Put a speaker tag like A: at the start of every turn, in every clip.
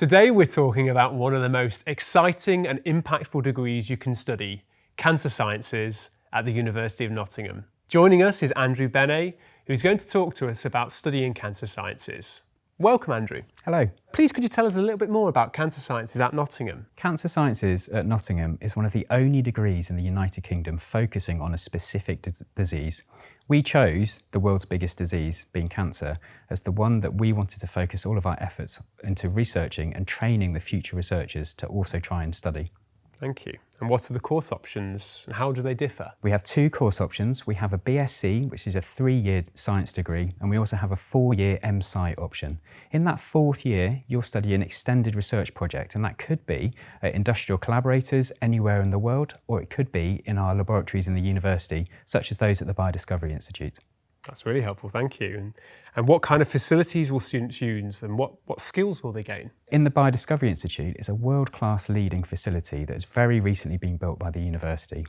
A: Today we're talking about one of the most exciting and impactful degrees you can study, Cancer Sciences at the University of Nottingham. Joining us is Andrew Benest, who's going to talk to us about studying Cancer Sciences. Welcome, Andrew.
B: Hello.
A: Please could you tell us a little bit more about Cancer Sciences at Nottingham?
B: Cancer Sciences at Nottingham is one of the only degrees in the United Kingdom focusing on a specific disease. We chose the world's biggest disease, being cancer, as the one that we wanted to focus all of our efforts into researching and training the future researchers to also try and study.
A: Thank you. And what are the course options and how do they differ?
B: We have two course options. We have a BSc, which is a 3-year science degree, and we also have a 4-year MSci option. In that 4th year, you'll study an extended research project, and that could be industrial collaborators anywhere in the world, or it could be in our laboratories in the university, such as those at the Biodiscovery Institute.
A: That's really helpful, thank you. And what kind of facilities will students use and what skills will they gain?
B: In the Biodiscovery Institute is a world-class leading facility that has very recently been built by the university.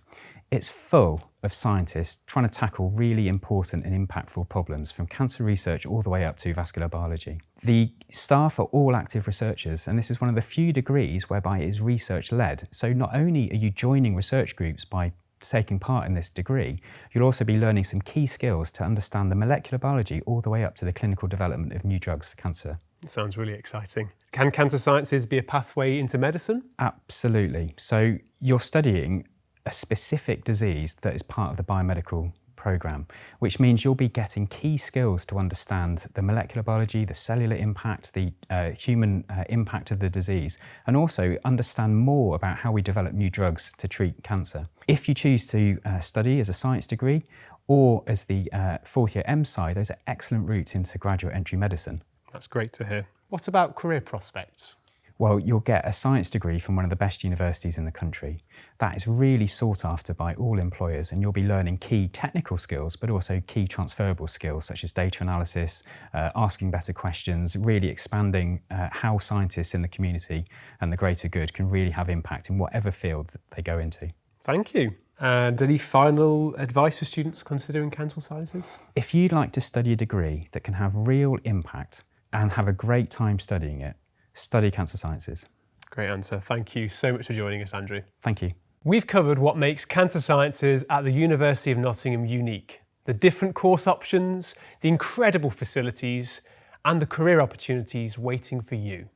B: It's full of scientists trying to tackle really important and impactful problems from cancer research all the way up to vascular biology. The staff are all active researchers, and this is one of the few degrees whereby it is research-led. So not only are you joining research groups by taking part in this degree, you'll also be learning some key skills to understand the molecular biology all the way up to the clinical development of new drugs for cancer.
A: It sounds really exciting. Can Cancer Sciences be a pathway into medicine?
B: Absolutely. So you're studying a specific disease that is part of the biomedical programme, which means you'll be getting key skills to understand the molecular biology, the cellular impact, the human impact of the disease, and also understand more about how we develop new drugs to treat cancer. If you choose to study as a science degree or as the 4th year MSci, those are excellent routes into graduate entry medicine.
A: That's great to hear. What about career prospects?
B: Well, you'll get a science degree from one of the best universities in the country. That is really sought after by all employers, and you'll be learning key technical skills, but also key transferable skills such as data analysis, asking better questions, really expanding how scientists in the community and the greater good can really have impact in whatever field that they go into.
A: Thank you. And any final advice for students considering Cancer Sciences?
B: If you'd like to study a degree that can have real impact and have a great time studying it, study Cancer Sciences.
A: Great answer. Thank you so much for joining us, Andrew.
B: Thank you.
A: We've covered what makes Cancer Sciences at the University of Nottingham unique. The different course options, the incredible facilities, and the career opportunities waiting for you.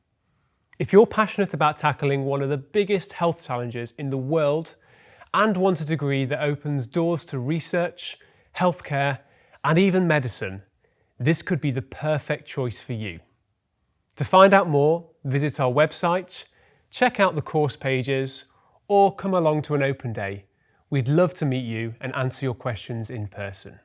A: If you're passionate about tackling one of the biggest health challenges in the world and want a degree that opens doors to research, healthcare, and even medicine, this could be the perfect choice for you. To find out more, visit our website, check out the course pages, or come along to an open day. We'd love to meet you and answer your questions in person.